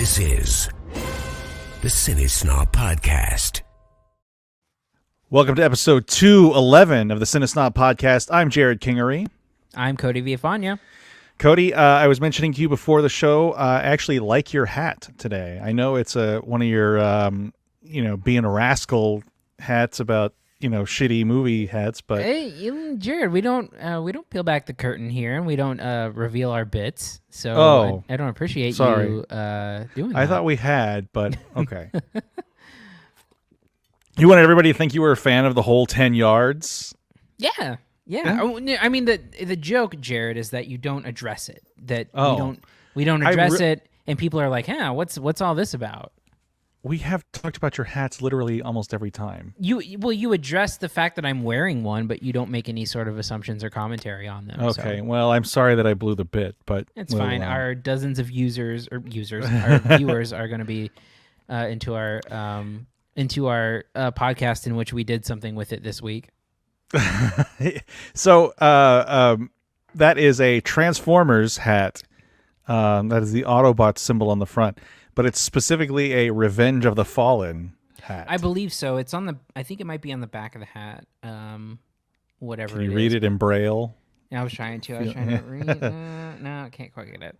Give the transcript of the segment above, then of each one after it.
This is the CineSnob Podcast. Welcome to episode 211 of the CineSnob Podcast. I'm Jerrod Kingery. I'm Cody Villafana. Cody, I was mentioning to you before the show, I actually like your hat today. I know it's one of your, being a rascal hats about, shitty movie hats, but Hey, Jerrod, we don't peel back the curtain here, and we don't reveal our bits. So I don't appreciate you doing that. I thought we had, but okay. You wanted everybody to think you were a fan of the whole 10 yards? Yeah. Oh, I mean, the joke, Jerrod, is that you don't address it. That we don't address it, and people are like, what's all this about? We have talked about your hats literally almost every time. You address the fact that I'm wearing one, but you don't make any sort of assumptions or commentary on them. Okay, well, I'm sorry that I blew the bit, but it's fine. Our dozens of our viewers are going to be into our podcast in which we did something with it this week. So that is a Transformers hat. That is the Autobot symbol on the front. But it's specifically a Revenge of the Fallen hat. I believe so. It's on I think it might be on the back of the hat. Whatever. Can you read it in Braille? I was trying to read. No, I can't quite get it.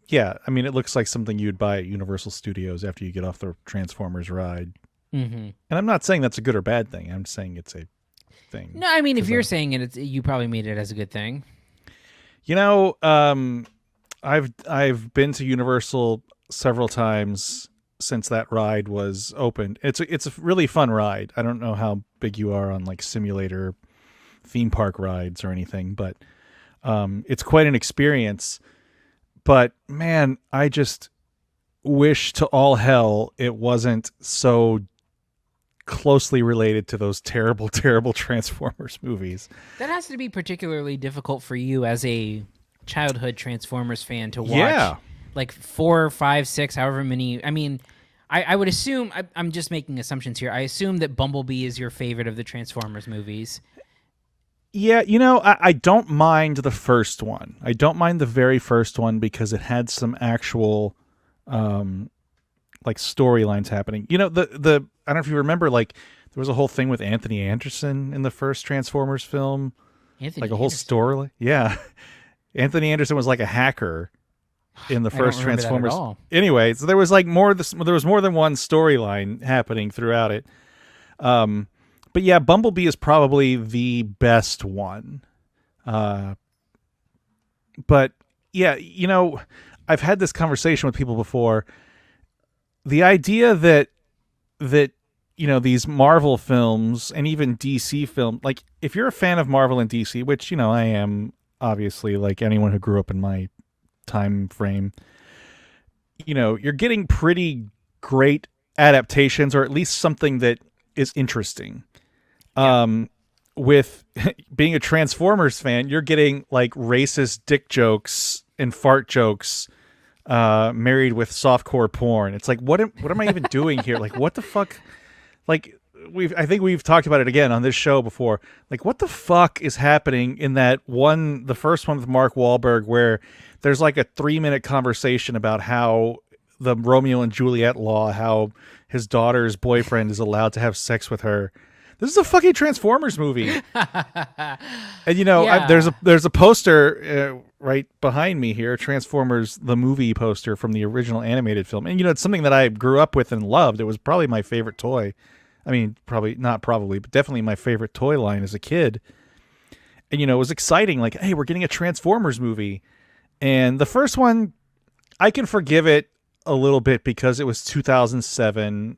Yeah, I mean, it looks like something you'd buy at Universal Studios after you get off the Transformers ride. Mm-hmm. And I'm not saying that's a good or bad thing. I'm saying it's a thing. No, I mean, if you're saying it, you probably made it as a good thing. I've been to Universal several times since that ride was opened. It's a really fun ride. I don't know how big you are on like simulator theme park rides or anything, but it's quite an experience. But man, I just wish to all hell it wasn't so closely related to those terrible, terrible Transformers movies. That has to be particularly difficult for you as a childhood Transformers fan to watch. Yeah. Like 4, 5, 6, however many. I mean, I would assume, I'm just making assumptions here. I assume that Bumblebee is your favorite of the Transformers movies. Yeah, I don't mind the first one. I don't mind the very first one because it had some actual like storylines happening. The I don't know if you remember, like there was a whole thing with Anthony Anderson in the first Transformers film. Anthony whole story. Yeah. Anthony Anderson was like a hacker in the first Transformers. Anyway, so there was like more than one storyline happening throughout it. But yeah, Bumblebee is probably the best one. But yeah, I've had this conversation with people before. The idea that these Marvel films and even DC film, like if you're a fan of Marvel and DC, which I am, obviously, like anyone who grew up in my time frame, you're getting pretty great adaptations, or at least something that is interesting. Yeah. With being a Transformers fan, you're getting like racist dick jokes and fart jokes married with softcore porn. It's like, what am I even doing here? Like, what the fuck? Like, I think we've talked about it again on this show before. Like, what the fuck is happening in the first one with Mark Wahlberg, where there's like a 3-minute conversation about how the Romeo and Juliet law, how his daughter's boyfriend is allowed to have sex with her. This is a fucking Transformers movie. And Yeah. there's a poster right behind me here, Transformers the movie poster from the original animated film. And it's something that I grew up with and loved. It was probably my favorite toy. I mean, but definitely my favorite toy line as a kid. And, it was exciting. Like, hey, we're getting a Transformers movie. And the first one, I can forgive it a little bit because it was 2007.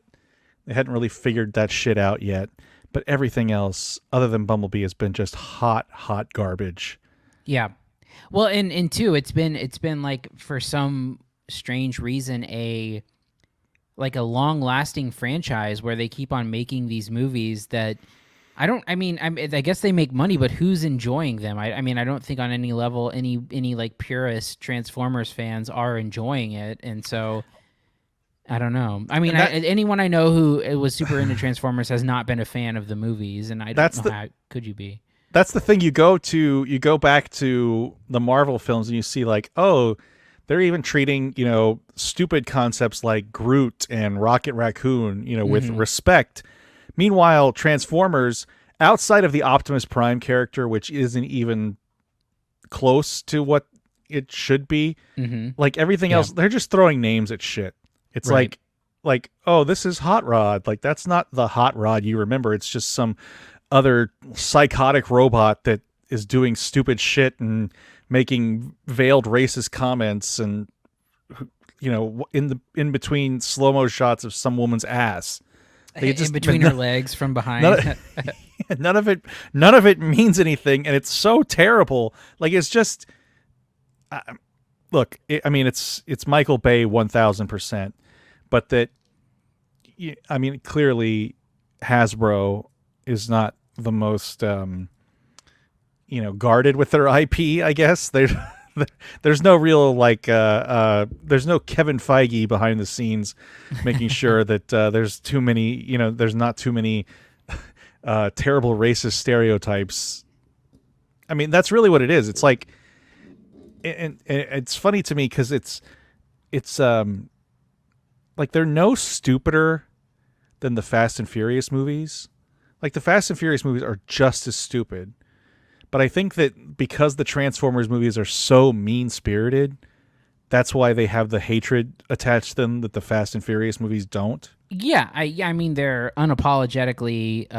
They hadn't really figured that shit out yet. But everything else, other than Bumblebee, has been just hot garbage. Yeah. Well, and two, it's been like, for some strange reason, a long-lasting franchise where they keep on making these movies that I guess they make money, but who's enjoying them? I mean, I don't think on any level any like purist Transformers fans are enjoying it, and so I don't know. I mean, anyone I know who was super into Transformers has not been a fan of the movies, and I don't know how could you be. That's the thing. You go back to the Marvel films and you see like, oh, They're even treating, stupid concepts like Groot and Rocket Raccoon, with respect. Meanwhile, Transformers, outside of the Optimus Prime character, which isn't even close to what it should be, like everything else, they're just throwing names at shit. It's Right. like, oh, this is Hot Rod. Like, that's not the Hot Rod you remember. It's just some other psychotic robot that is doing stupid shit and making veiled racist comments and, in between slow-mo shots of some woman's ass. Like, in between her legs from behind. None of it means anything, and it's so terrible. Like, it's just look. It's Michael Bay 1000%, but clearly Hasbro is not the most guarded with their IP. I guess there's no real there's no Kevin Feige behind the scenes making sure that there's not too many terrible racist stereotypes. I mean, that's really what it is. It's like, and it's funny to me because it's like they're no stupider than the Fast and Furious movies. Like, the Fast and Furious movies are just as stupid. But I think that because the Transformers movies are so mean-spirited, that's why they have the hatred attached to them that the Fast and Furious movies don't. Yeah, I mean, they're unapologetically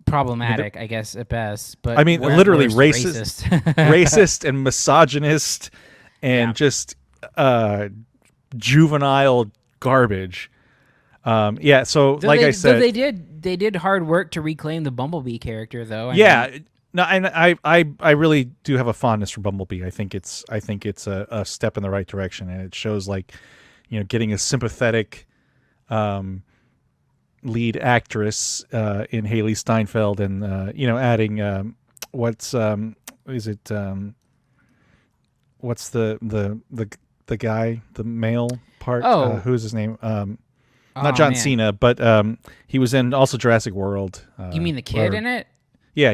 problematic, I guess, at best. But I mean, literally racist. racist and misogynist and just juvenile garbage. So Though like they, I said, they did hard work to reclaim the Bumblebee character, though. No, and I really do have a fondness for Bumblebee. I think it's a step in the right direction, and it shows getting a sympathetic lead actress in Haley Steinfeld, and adding what's the guy, the male part? Who's his name? Not John Cena, but he was in also Jurassic World. You mean the kid in it? Yeah.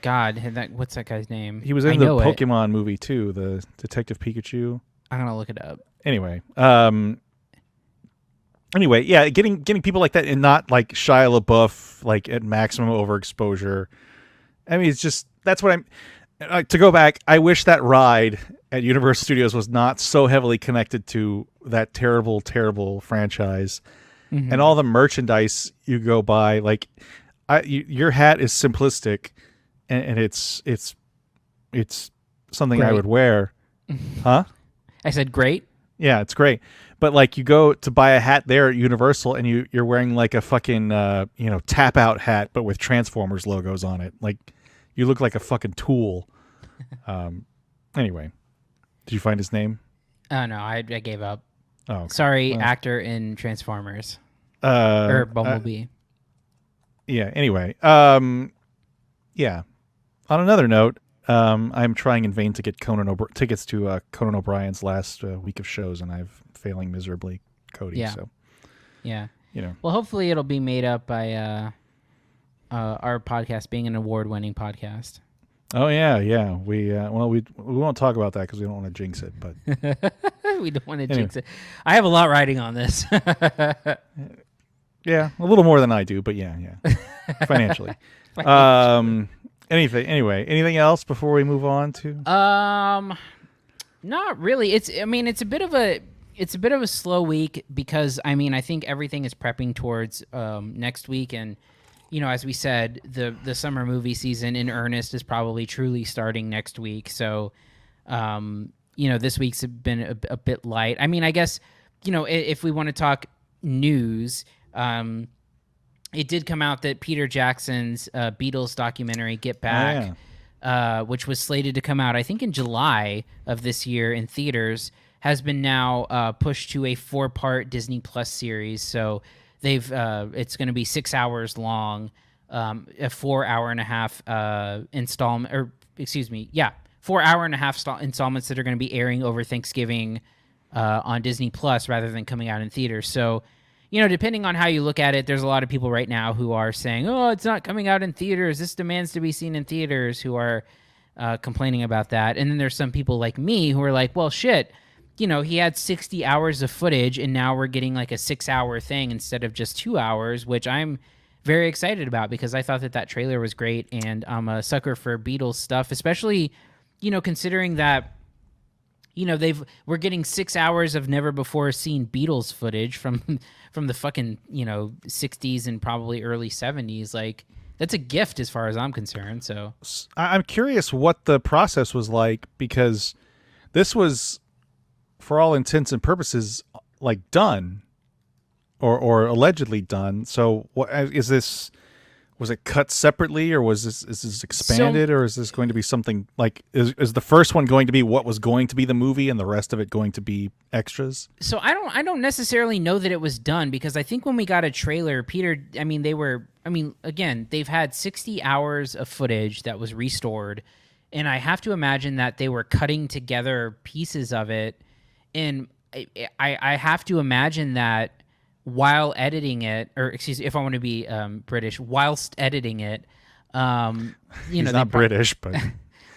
God, what's that guy's name? He was in the Pokemon movie too, the Detective Pikachu. I'm gonna look it up. Anyway, getting people like that and not like Shia LaBeouf like at maximum overexposure. I mean, it's just that's what I'm. To go back, I wish that ride at Universal Studios was not so heavily connected to that terrible, terrible franchise, and all the merchandise you go buy. Like, your hat is simplistic, and it's something Great. I would wear. Huh? I said great. Yeah, it's great. But like, you go to buy a hat there at Universal, and you're wearing like a fucking tap out hat, but with Transformers logos on it. Like, you look like a fucking tool. Anyway, did you find his name? No, I gave up. Oh, okay. Sorry, actor in Transformers or Bumblebee. Yeah. Anyway, yeah. On another note, I'm trying in vain to get tickets to Conan O'Brien's last week of shows, and I'm failing miserably, Cody. Yeah. So, Yeah. Well, hopefully it'll be made up by our podcast being an award-winning podcast. Oh yeah. We won't talk about that because we don't want to jinx it, but we don't want to jinx it. I have a lot riding on this. Yeah, a little more than I do, but yeah. Financially. Anything else before we move on to? Not really. It's a bit of a slow week because I think everything is prepping towards next week, and as we said, the summer movie season in earnest is probably truly starting next week. So, this week's been a bit light. I mean, I guess, if we want to talk news, it did come out that Peter Jackson's Beatles documentary Get Back, which was slated to come out, I think, in July of this year in theaters, has been now pushed to a 4-part Disney Plus series. So it's going to be 6 hours long, a 4 hour and a half installment, or excuse me, 4 hour and a half installments that are going to be airing over Thanksgiving on Disney Plus rather than coming out in theaters. So, depending on how you look at it, there's a lot of people right now who are saying, "Oh, it's not coming out in theaters. This demands to be seen in theaters," who are complaining about that. And then there's some people like me who are like, well, shit, you know, he had 60 hours of footage and now we're getting like a 6-hour thing instead of just 2 hours, which I'm very excited about because I thought that trailer was great. And I'm a sucker for Beatles stuff, especially, you know, considering that, you know, we're getting 6 hours of never before seen Beatles footage from the fucking, you know, 60s and probably early 70s. Like, that's a gift as far as I'm concerned. So I'm curious what the process was like, because this was, for all intents and purposes, like done or allegedly done. So what is this? Was it cut separately, or is this expanded, or is this going to be something like, is the first one going to be what was going to be the movie and the rest of it going to be extras? So I don't necessarily know that it was done, because I think when we got a trailer, Peter, again, they've had 60 hours of footage that was restored, and I have to imagine that they were cutting together pieces of it, and I have to imagine that while editing it, or excuse me, if I want to be British, whilst editing it, He's not British, but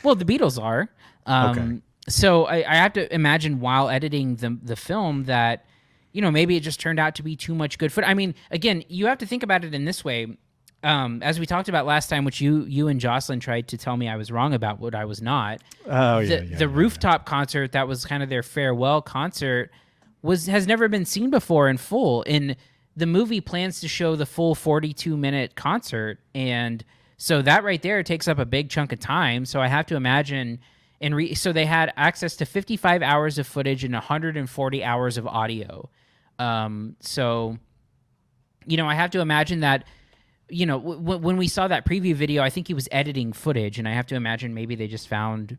well, the Beatles are. Okay. So I have to imagine while editing the film that, you know, maybe it just turned out to be too much good footage. I mean, again, you have to think about it in this way. As we talked about last time, which you and Jocelyn tried to tell me I was wrong about, what I was not. The rooftop concert that was kind of their farewell concert has never been seen before in full. And the movie plans to show the full 42-minute concert, and so that right there takes up a big chunk of time. So I have to imagine, so they had access to 55 hours of footage and 140 hours of audio. So, you know, I have to imagine that, you know, when we saw that preview video, I think he was editing footage, and I have to imagine maybe they just found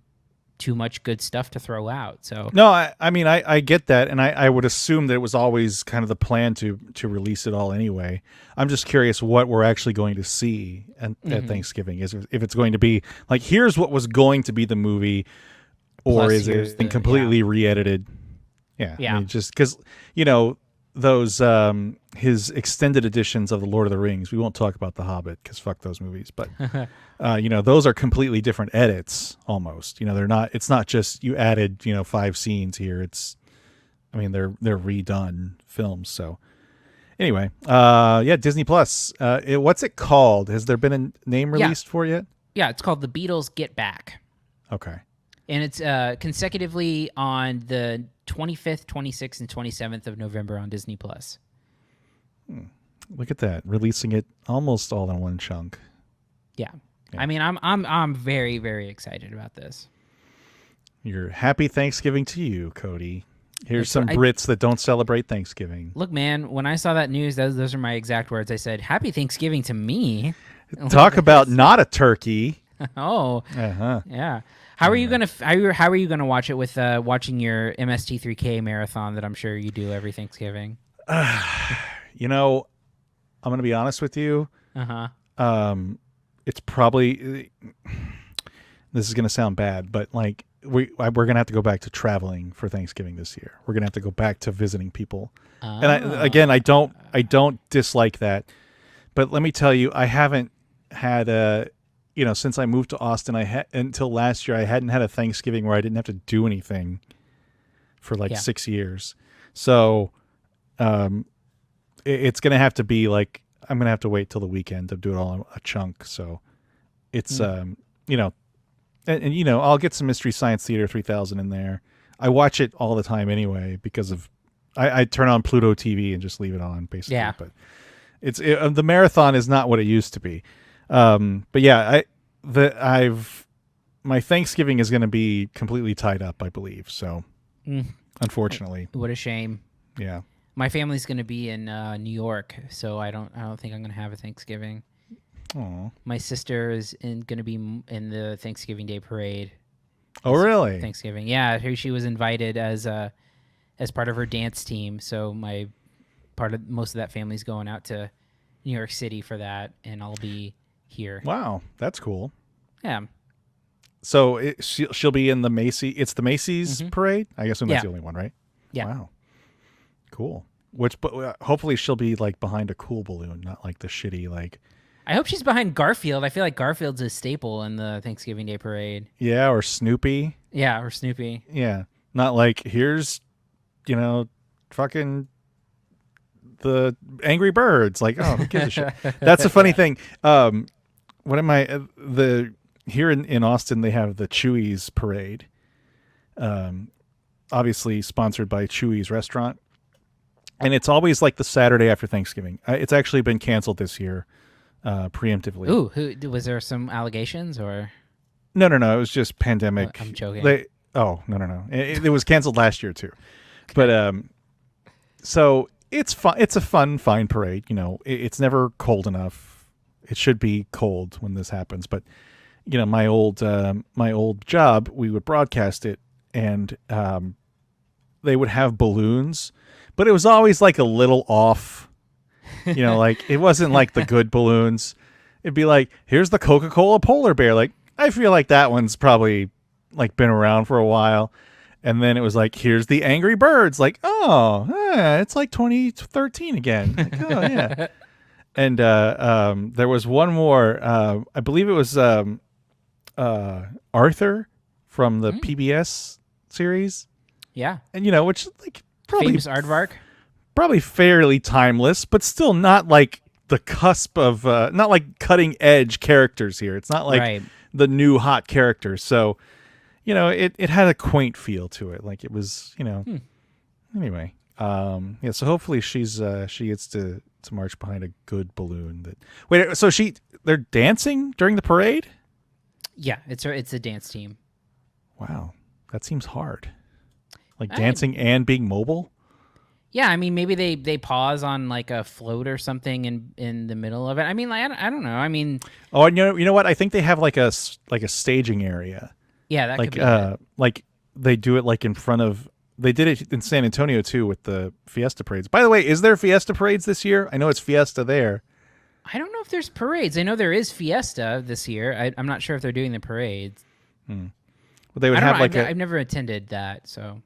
too much good stuff to throw out. So no, I get that, and I would assume that it was always kind of the plan to release it all anyway. I'm just curious what we're actually going to see at Thanksgiving. Is if it's going to be like, here's what was going to be the movie, or Plus is it completely re-edited? Yeah. Yeah. I mean, just because, you know, those his extended editions of the Lord of the Rings, we won't talk about The Hobbit because fuck those movies, but you know, those are completely different edits almost. You know, they're not, it's not just you added, you know, 5 scenes here. It's, I mean, they're redone films. So anyway, yeah, Disney Plus. What's it called? Has there been a name released for it yet? Yeah, it's called The Beatles Get Back. Okay. And it's consecutively on the 25th, 26th, and 27th of November on Disney Plus. Look at that, releasing it almost all in one chunk. Yeah. I mean, I'm very, very excited about this. Your happy Thanksgiving to you, Cody. Here's some Brits that don't celebrate Thanksgiving. Look, man, when I saw that news, those are my exact words. I said, "Happy Thanksgiving to me." Talk about not a turkey. Oh, yeah. How are you gonna watch it with watching your MST3K marathon that I'm sure you do every Thanksgiving? You know, I'm gonna be honest with you. It's probably, this is gonna sound bad, but like we're gonna have to go back to traveling for Thanksgiving this year. We're gonna have to go back to visiting people. And I don't dislike that, but let me tell you, I haven't had a, you know, since I moved to Austin, until last year, I hadn't had a Thanksgiving where I didn't have to do anything for like 6 years. So, it's going to have to be like, I'm going to have to wait till the weekend to do it all in a chunk. So it's, you know, and, you know, I'll get some Mystery Science Theater 3000 in there. I watch it all the time anyway, because of, I turn on Pluto TV and just leave it on basically. Yeah. But the marathon is not what it used to be. But yeah, my Thanksgiving is going to be completely tied up, I believe. So, unfortunately, what a shame. Yeah, my family's going to be in New York, so I don't think I'm going to have a Thanksgiving. Oh, my sister is going to be in the Thanksgiving Day parade. Oh, really? Thanksgiving, yeah. She was invited as part of her dance team. So most of that family's going out to New York City for that, and I'll be here. Wow, that's cool. Yeah. So she'll be in the Macy's. It's the Macy's parade. I guess that's the only one, right? Yeah. Wow. Cool. But hopefully she'll be like behind a cool balloon, not like the shitty like. I hope she's behind Garfield. I feel like Garfield's a staple in the Thanksgiving Day parade. Yeah, or Snoopy. Yeah, or Snoopy. Yeah, not like here's, fucking the Angry Birds. Like, oh, who gives a shit? That's a funny thing. What am I? Here in Austin, they have the Chewy's parade. Obviously sponsored by Chewy's restaurant, and it's always like the Saturday after Thanksgiving. It's actually been canceled this year, preemptively. Ooh, was there some allegations or? No. It was just pandemic. I'm joking. No. It was canceled last year too, but so it's fun. It's a fine parade. It's never cold enough. It should be cold when this happens, but my old job, we would broadcast it, and they would have balloons, but it was always like a little off. Like it wasn't like the good balloons. It'd be like, here's the Coca-Cola polar bear. Like, I feel like that one's probably like been around for a while. And then it was like, here's the Angry Birds. Like, it's like 2013 again. Like, oh yeah. And there was one more. I believe it was Arthur from the PBS series. Yeah. And which like probably famous aardvark. Probably fairly timeless, but still not like the cusp of not like cutting edge characters here. It's not like the new hot characters. So, it had a quaint feel to it. Like it was, anyway. Yeah, so hopefully she gets to march behind a good balloon. So they're dancing during the parade? Yeah, it's a dance team. Wow. That seems hard. Like dancing and being mobile? Yeah, I mean, maybe they pause on like a float or something in the middle of it. I mean, like, I don't know. I mean, oh, and you know what? I think they have like a staging area. Yeah, that like could be it. Like they do it like in front of. They did it in San Antonio too with the Fiesta parades. By the way, is there Fiesta parades this year? I know it's Fiesta there. I don't know if there's parades. I know there is Fiesta this year. I'm not sure if they're doing the parades. Well, they would have like I've never attended that, so.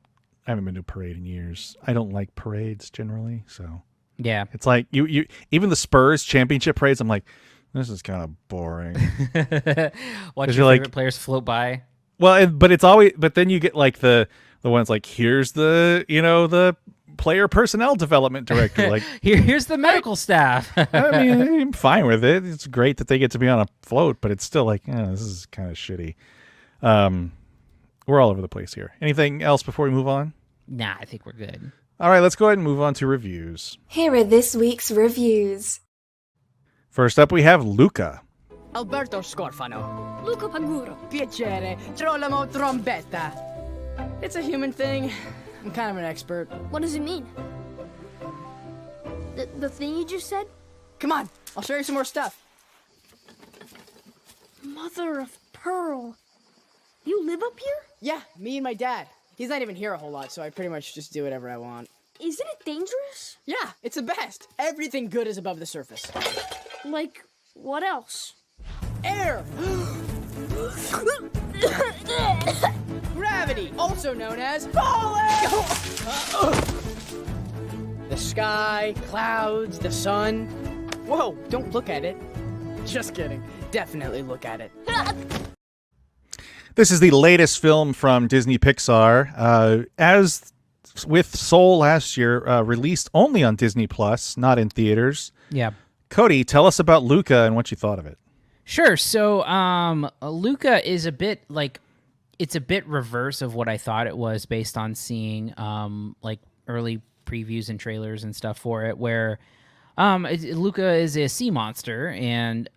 I haven't been to a parade in years. I don't like parades generally, so yeah, it's like you even the Spurs championship parades. I'm like, this is kind of boring. Watch your favorite players float by. Well, but then you get like the ones like, here's the the player personnel development director. Like here's the medical staff. I mean, I'm fine with it. It's great that they get to be on a float, but it's still like, this is kind of shitty. We're all over the place here. Anything else before we move on? Nah, I think we're good. All right, let's go ahead and move on to reviews. Here are this week's reviews. First up, we have Luca. Alberto Scorfano. Luca Paguro. Piacere. Girolamo Trombetta. It's a human thing. I'm kind of an expert. What does it mean? The thing you just said? Come on, I'll show you some more stuff. Mother of pearl. You live up here? Yeah, me and my dad. He's not even here a whole lot, so I pretty much just do whatever I want. Isn't it dangerous? Yeah, it's the best. Everything good is above the surface. Like, what else? Air! Gravity, also known as falling! The sky, clouds, the sun. Whoa, don't look at it. Just kidding. Definitely look at it. This is the latest film from Disney Pixar. As with Soul last year, released only on Disney Plus, not in theaters. Yeah. Cody, tell us about Luca and what you thought of it. Sure. So, Luca is a bit like, it's a bit reverse of what I thought it was based on seeing like early previews and trailers and stuff for it, where Luca is a sea monster, and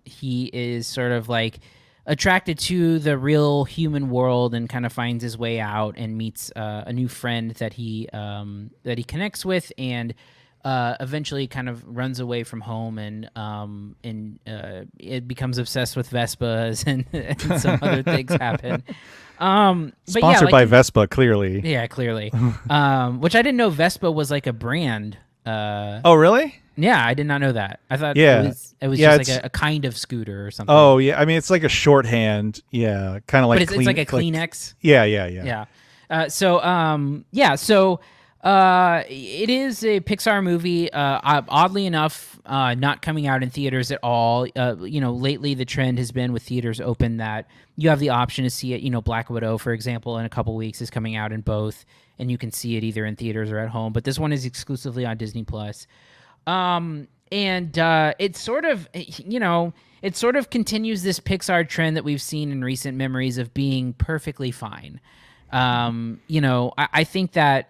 he is sort of like attracted to the real human world and kind of finds his way out and meets a new friend that he connects with, and eventually kind of runs away from home and it becomes obsessed with Vespas and some other things happen. Sponsored by Vespa, clearly. Yeah, clearly. Which I didn't know Vespa was like a brand. Oh, really? Yeah, I did not know that. I thought it was just like a kind of scooter or something. Oh, yeah. I mean, it's like a shorthand. Yeah, kind of like but it's like a Kleenex. Yeah. So It is a Pixar movie. Oddly enough, not coming out in theaters at all. Lately the trend has been with theaters open that you have the option to see it. Black Widow, for example, in a couple weeks is coming out in both, and you can see it either in theaters or at home. But this one is exclusively on Disney Plus. It sort of continues this Pixar trend that we've seen in recent memories of being perfectly fine. I think that,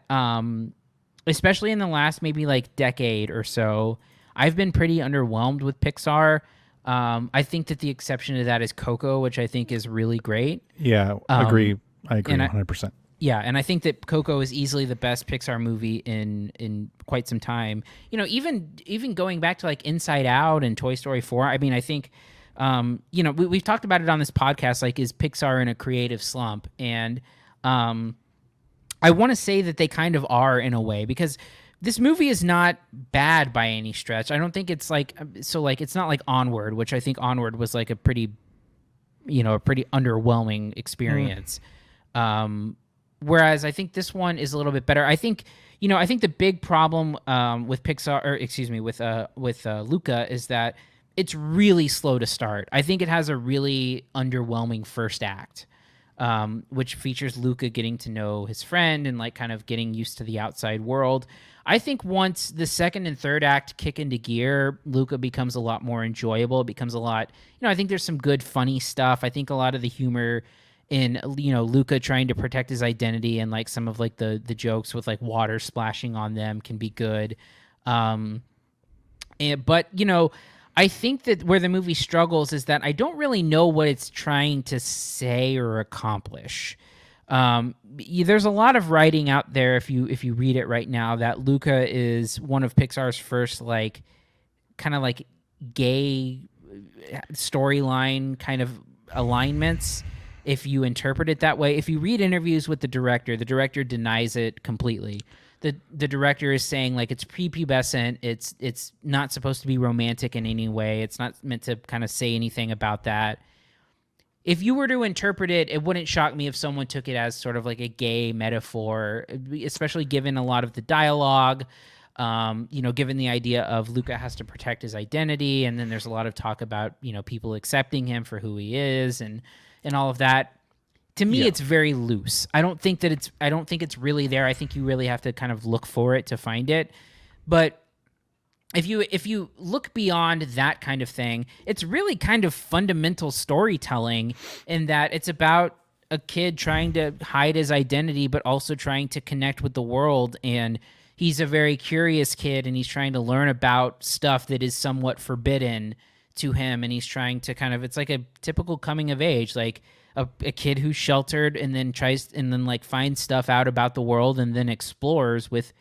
especially in the last maybe like decade or so, I've been pretty underwhelmed with Pixar. I think that the exception to that is Coco, which I think is really great. Yeah, I agree 100%. Yeah, and I think that Coco is easily the best Pixar movie in quite some time. Even going back to like Inside Out and Toy Story 4. I mean, I think, we've talked about it on this podcast. Like, is Pixar in a creative slump? And I want to say that they kind of are in a way, because this movie is not bad by any stretch. I don't think it's it's not like Onward, which I think Onward was like a pretty underwhelming experience. Whereas I think this one is a little bit better. I think the big problem with Pixar, or excuse me, with Luca, is that it's really slow to start. I think it has a really underwhelming first act, which features Luca getting to know his friend and like kind of getting used to the outside world. I think once the second and third act kick into gear, Luca becomes a lot more enjoyable. It becomes a lot, I think there's some good funny stuff. I think a lot of the humor in, Luca trying to protect his identity and like some of like the jokes with like water splashing on them can be good. But I think that where the movie struggles is that I don't really know what it's trying to say or accomplish. There's a lot of writing out there, if you read it right now, that Luca is one of Pixar's first like kind of like gay storyline kind of alignments, if you interpret it that way. If you read interviews with the director denies it completely. The director is saying like it's prepubescent, it's not supposed to be romantic in any way, it's not meant to kind of say anything about that. If you were to interpret it, it wouldn't shock me if someone took it as sort of like a gay metaphor, especially given a lot of the dialogue, given the idea of Luca has to protect his identity, and then there's a lot of talk about, people accepting him for who he is and all of that. To me, It's very loose. I don't think it's really there. I think you really have to kind of look for it to find it. But if you look beyond that kind of thing, it's really kind of fundamental storytelling in that it's about a kid trying to hide his identity, but also trying to connect with the world. And he's a very curious kid, and he's trying to learn about stuff that is somewhat forbidden to him. And he's trying to it's like a typical coming of age, like a kid who's sheltered and then finds stuff out about the world and then explores with,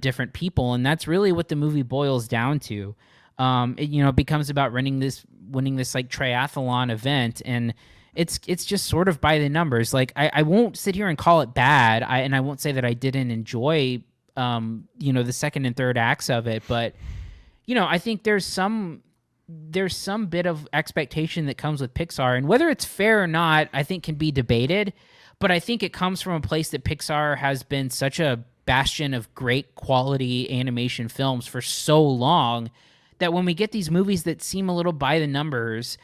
different people. And that's really what the movie boils down to. It becomes about winning this like triathlon event, and it's just sort of by the numbers. Like I won't sit here and call it bad. I won't say that I didn't enjoy, the second and third acts of it, but I think there's some bit of expectation that comes with Pixar, and whether it's fair or not, I think can be debated. But I think it comes from a place that Pixar has been such a bastion of great quality animation films for so long that when we get these movies that seem a little by the numbers,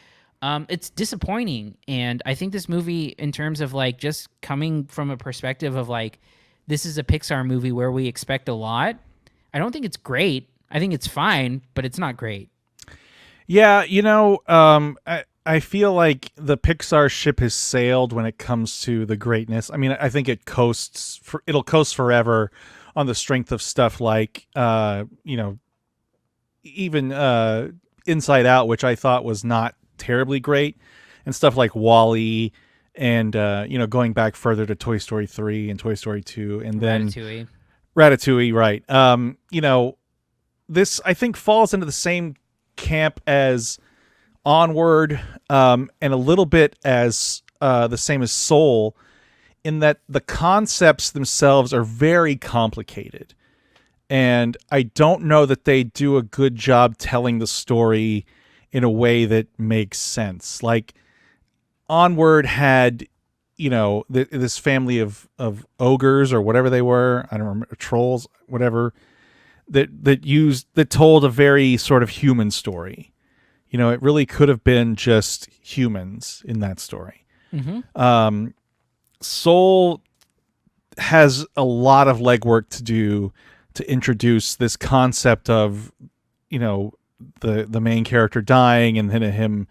it's disappointing. And I think this movie, in terms of like just coming from a perspective of like, this is a Pixar movie where we expect a lot, I don't think it's great. I think it's fine, but it's not great. Yeah, I feel like the Pixar ship has sailed when it comes to the greatness. I mean, I think it'll coast forever on the strength of stuff like, even Inside Out, which I thought was not terribly great, and stuff like WALL-E, and going back further to Toy Story 3 and Toy Story 2, and then Ratatouille, right? This I think falls into the same camp as Onward, and a little bit as the same as Soul, in that the concepts themselves are very complicated, and I don't know that they do a good job telling the story in a way that makes sense. Like Onward had this family of ogres or whatever they were, I don't remember, trolls, whatever, that told a very sort of human story. It really could have been just humans in that story. Mm-hmm. Soul has a lot of legwork to do to introduce this concept of, the main character dying, and then him,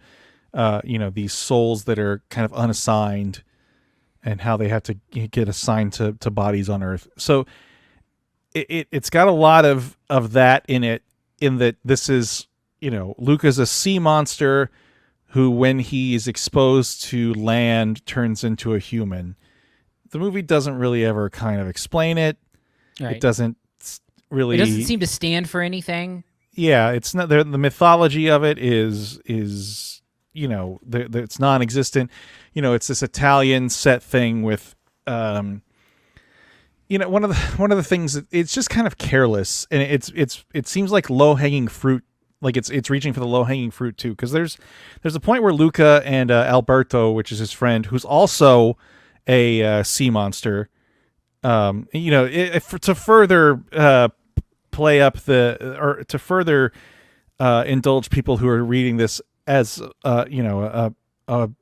these souls that are kind of unassigned, and how they have to get assigned to bodies on Earth. So it's got a lot of that in it, in that this is, Luca's a sea monster who, when he's exposed to land, turns into a human. The movie doesn't really ever kind of explain it. Right. It doesn't really. It doesn't seem to stand for anything. Yeah, it's not. The mythology of it is it's non-existent. It's this Italian set thing with, one of the things that it's just kind of careless, and it seems like low-hanging fruit. Like it's reaching for the low-hanging fruit too, because there's a point where Luca and Alberto, which is his friend, who's also a sea monster, to further play up to further indulge people who are reading this as a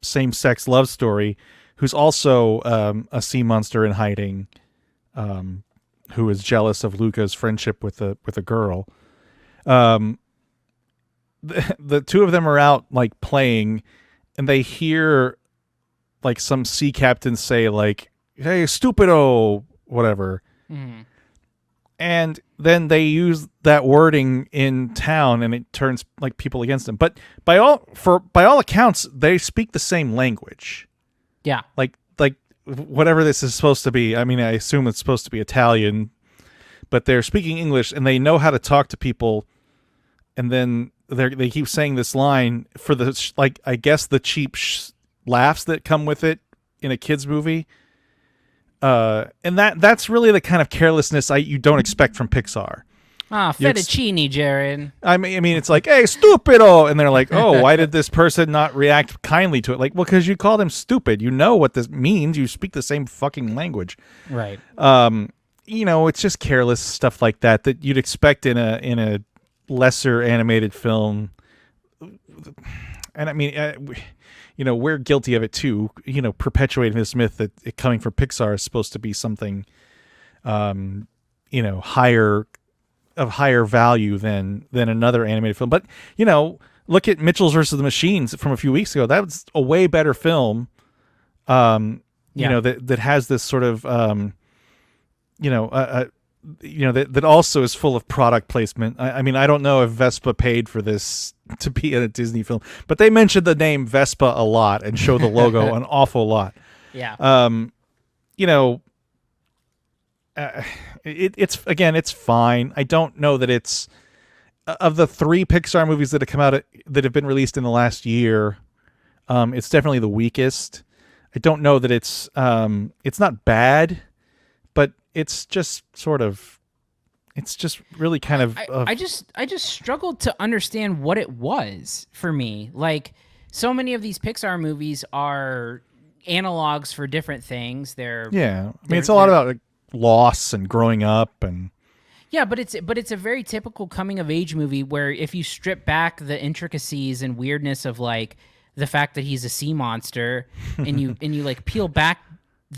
same-sex love story, who's also a sea monster in hiding, who is jealous of Luca's friendship with a girl. The two of them are out like playing, and they hear like some sea captain say like, "Hey, stupido," whatever. Mm. And then they use that wording in town, and it turns like people against them. But by all accounts, they speak the same language. Yeah. Like whatever this is supposed to be. I mean, I assume it's supposed to be Italian, but they're speaking English, and they know how to talk to people. And then they keep saying this line for the I guess the cheap laughs that come with it in a kids movie. And that's really the kind of carelessness you don't expect from Pixar. Fettuccine, Jerrod. I mean, it's like, "Hey, stupido," and they're like, "Oh, why did this person not react kindly to it?" Like, well, because you called him stupid. You know what this means. You speak the same fucking language. Right. It's just careless stuff like that you'd expect in a lesser animated film. And I mean, we're guilty of it too, perpetuating this myth that it coming from Pixar is supposed to be something, higher value than another animated film. But, look at Mitchell's versus the Machines from a few weeks ago. That was a way better film, that has this sort of, that also is full of product placement. I mean, I don't know if Vespa paid for this to be in a Disney film, but they mentioned the name Vespa a lot and show the logo an awful lot. Yeah. It's fine. I don't know that it's of the 3 Pixar movies that have come out that have been released in the last year. It's definitely the weakest. I don't know that it's not bad, but it's just sort of, it's just really kind of. I just struggled to understand what it was for me. Like, so many of these Pixar movies are analogs for different things. It's a lot about like, loss and growing up and. Yeah, but it's a very typical coming of age movie where if you strip back the intricacies and weirdness of like the fact that he's a sea monster and you like peel back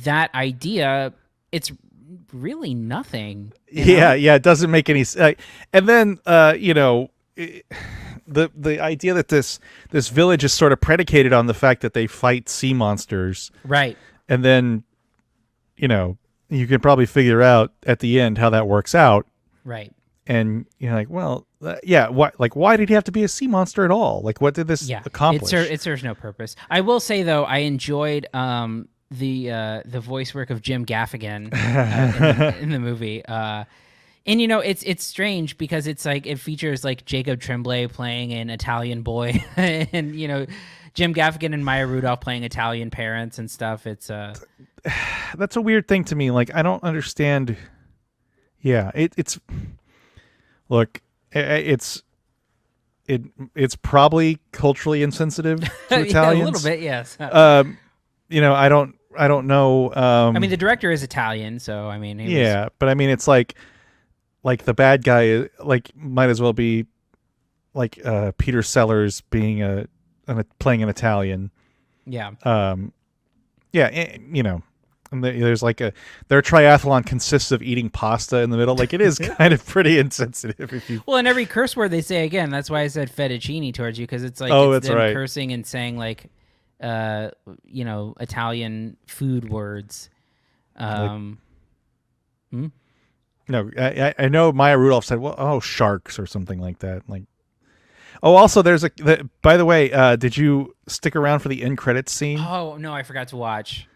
that idea, it's really nothing. Yeah, it doesn't make any sense. And then the idea that this village is sort of predicated on the fact that they fight sea monsters, right? And then you can probably figure out at the end how that works out, right? And you're like, well, why did he have to be a sea monster at all? Like, what did this accomplish? It serves no purpose. I will say though, I enjoyed the voice work of Jim Gaffigan in the movie. And it's strange because it's like it features like Jacob Tremblay playing an Italian boy, and Jim Gaffigan and Maya Rudolph playing Italian parents and stuff. It's that's a weird thing to me. Like, I don't understand. Yeah, it's probably culturally insensitive to Italians. A little bit, yes. I don't I don't know. I mean, the director is Italian, so I mean, but I mean, it's like the bad guy might as well be like Peter Sellers being playing an Italian. Yeah. And there's their triathlon consists of eating pasta in the middle. Like, it is kind of pretty insensitive. Well, and every curse word they say, again, that's why I said fettuccine towards you, because it's like that's them right. cursing and saying Italian food words. No, I know Maya Rudolph said, well, sharks or something like that. Also, there's by the way, did you stick around for the end credits scene? Oh, no, I forgot to watch.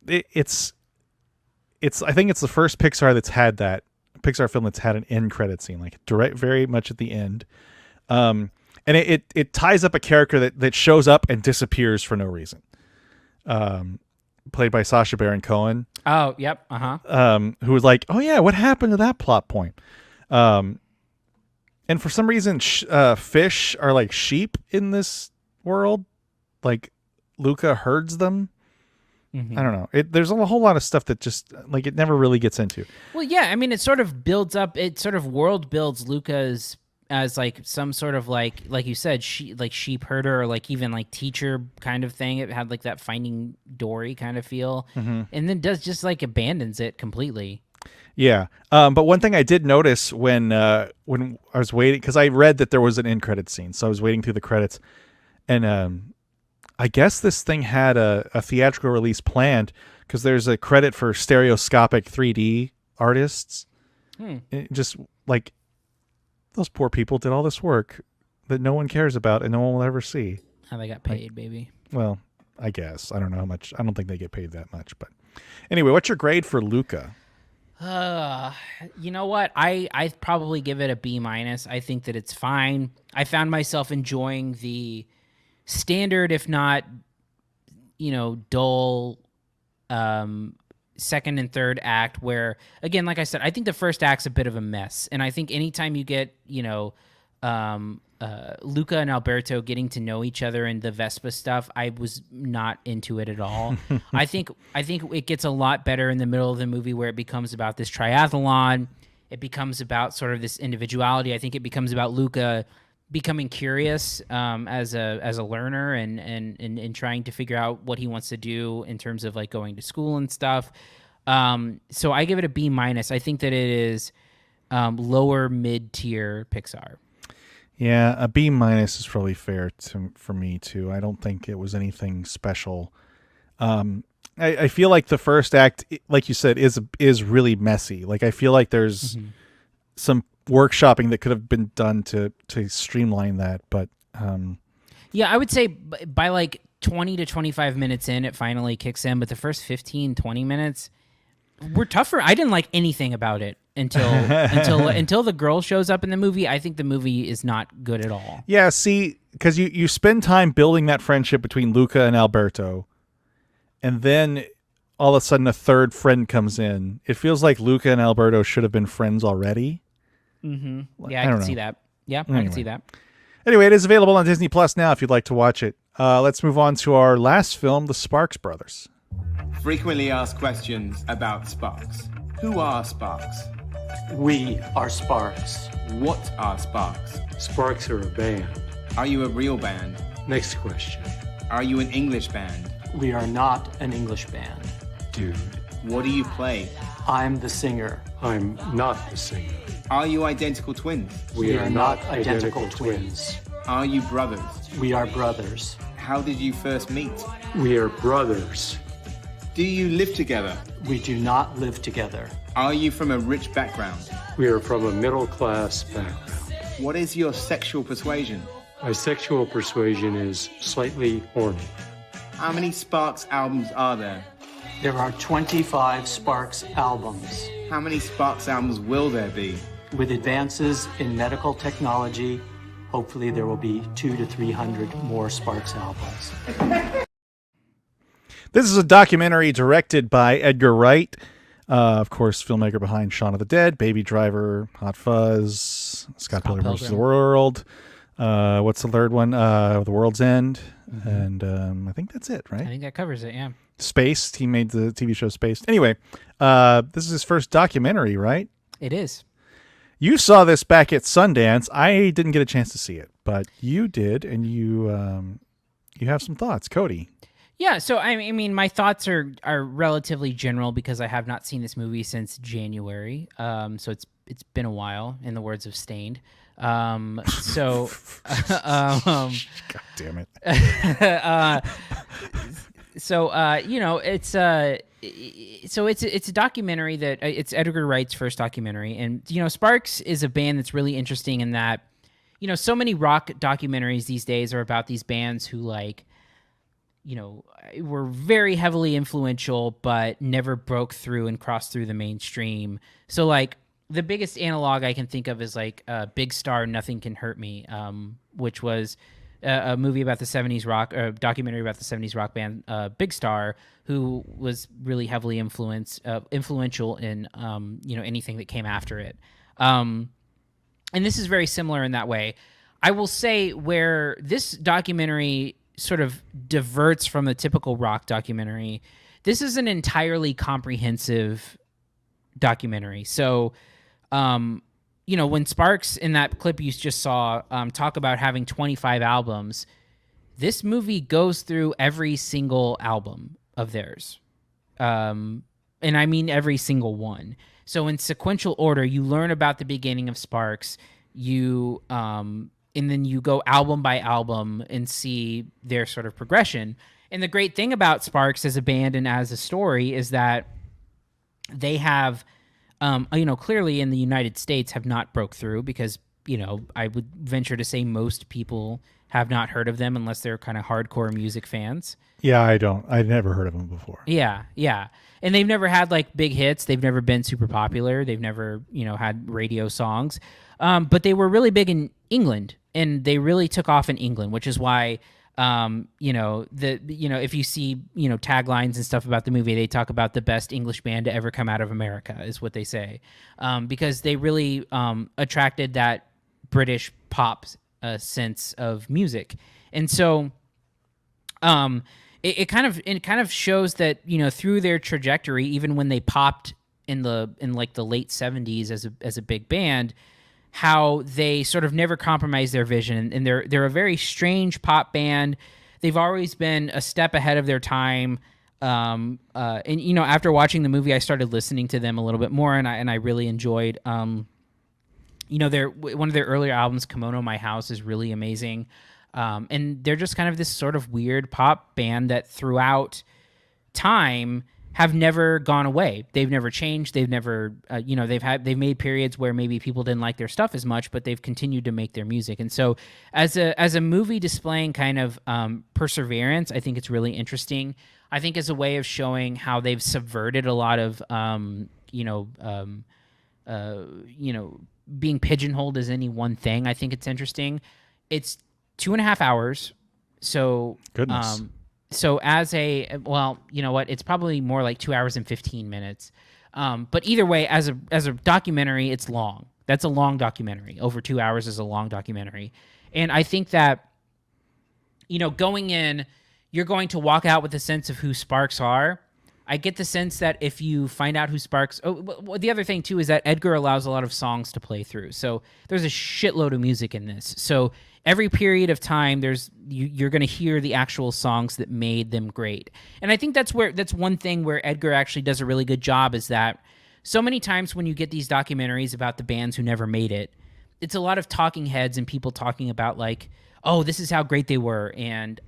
It's I think it's the first Pixar film that's had an end credit scene, very much at the end. And it ties up a character that shows up and disappears for no reason. Played by Sacha Baron Cohen. Oh, yep. Who was like, oh yeah, what happened to that plot point? And for some reason, fish are like sheep in this world. Like, Luca herds them. I don't know. There's a whole lot of stuff that just it never really gets into. Well, yeah. I mean, it sort of builds up. It sort of world builds Luca as some sort of like you said, sheep herder, or even teacher kind of thing. It had that Finding Dory kind of feel, and then does just abandons it completely. Yeah. But one thing I did notice when I was waiting, because I read that there was an end credit scene, so I was waiting through the credits, and I guess this thing had a theatrical release planned, because there's a credit for stereoscopic 3D artists. It just those poor people did all this work that no one cares about and no one will ever see. How they got paid, baby. Well, I guess. I don't know how much. I don't think they get paid that much. But anyway, what's your grade for Luca? You know what? I probably give it a B-. I think that it's fine. I found myself enjoying the standard, if not, dull, second and third act, where, again, like I said, I think the first act's a bit of a mess. And I think anytime you get, Luca and Alberto getting to know each other and the Vespa stuff, I was not into it at all. I think it gets a lot better in the middle of the movie, where it becomes about this triathlon. It becomes about sort of this individuality. I think it becomes about Luca becoming curious as a learner and trying to figure out what he wants to do in terms of going to school and stuff. So I give it a B-. I think that it is lower mid-tier Pixar. Yeah, a B- is probably fair for me too. I don't think it was anything special. I feel like the first act, like you said, is really messy. I feel like there's some workshopping that could have been done to streamline that, but yeah, I would say by 20 to 25 minutes in, it finally kicks in, but the first 15-20 minutes were tougher. I didn't like anything about it until the girl shows up in the movie. I think the movie is not good at all. Yeah, see, because you spend time building that friendship between Luca and Alberto, and then all of a sudden a third friend comes in. It feels like Luca and Alberto should have been friends already. Yeah, I can see that. Yeah, anyway. I can see that. Anyway, it is available on Disney Plus now if you'd like to watch it. Let's move on to our last film, The Sparks Brothers. Frequently asked questions about Sparks. Who are Sparks? We are Sparks. What are Sparks? Sparks are a band. Are you a real band? Next question. Are you an English band? We are not an English band. Dude. What do you play? I'm the singer. I'm not the singer. Are you identical twins? We are not identical twins. Are you brothers? We are brothers. How did you first meet? We are brothers. Do you live together? We do not live together. Are you from a rich background? We are from a middle-class background. What is your sexual persuasion? My sexual persuasion is slightly horny. How many Sparks albums are there? There are 25 Sparks albums. How many Sparks albums will there be? With advances in medical technology, hopefully there will be 200 to 300 more Sparks albums. This is a documentary directed by Edgar Wright, of course, filmmaker behind Shaun of the Dead, Baby Driver, Hot Fuzz, Scott Pilgrim vs. the World. What's the third one? The World's End. And I think that's it, right? I think that covers it, yeah. Spaced. He made the TV show Spaced. Anyway, this is his first documentary, right? It is. You saw this back at Sundance. I didn't get a chance to see it, but you did, and you have some thoughts, Cody. Yeah, so I mean, my thoughts are relatively general because I have not seen this movie since January. So it's been a while, in the words of Stained. God damn it. It's a documentary that it's Edgar Wright's first documentary, and Sparks is a band that's really interesting in that so many rock documentaries these days are about these bands who were very heavily influential but never broke through and crossed through the mainstream. So the biggest analog I can think of is Big Star, Nothing Can Hurt Me, which was a movie about the 70s rock, or a documentary about the 70s rock band Big Star, who was really heavily influential in anything that came after it. And this is very similar in that way. I will say where this documentary sort of diverts from the typical rock documentary, this is an entirely comprehensive documentary. So, when Sparks in that clip you just saw talk about having 25 albums, this movie goes through every single album of theirs. And I mean every single one. So in sequential order, you learn about the beginning of Sparks, and then you go album by album and see their sort of progression. And the great thing about Sparks as a band and as a story is that they have, clearly in the United States have not broke through because, I would venture to say most people have not heard of them unless they're kind of hardcore music fans. Yeah, I've never heard of them before. Yeah. And they've never had big hits. They've never been super popular. They've never, had radio songs. But they were really big in England, and they really took off in England, which is why, if you see, taglines and stuff about the movie, they talk about the best English band to ever come out of America is what they say. Because they really attracted that British pop sense of music. And so it kind of shows that, through their trajectory, even when they popped in the late 70s as a big band, how they sort of never compromise their vision, and they're a very strange pop band. They've always been a step ahead of their time. And after watching the movie, I started listening to them a little bit more, and I really enjoyed. One of their earlier albums, Kimono My House, is really amazing. And they're just kind of this sort of weird pop band that throughout time have never gone away. They've never changed. They've never, they've made periods where maybe people didn't like their stuff as much, but they've continued to make their music. And so as a movie displaying kind of perseverance, I think it's really interesting. I think as a way of showing how they've subverted a lot of, being pigeonholed as any one thing. I think it's interesting. It's 2.5 hours. So, goodness. So it's probably more like 2 hours and 15 minutes. But either way, as a documentary, it's long. That's a long documentary. Over 2 hours is a long documentary. And I think that, going in, you're going to walk out with a sense of who Sparks are. I get the sense that if you find out who Sparks... the other thing, too, is that Edgar allows a lot of songs to play through. So there's a shitload of music in this. So every period of time, you're going to hear the actual songs that made them great. And I think that's one thing where Edgar actually does a really good job, is that so many times when you get these documentaries about the bands who never made it, it's a lot of talking heads and people talking about oh, this is how great they were, and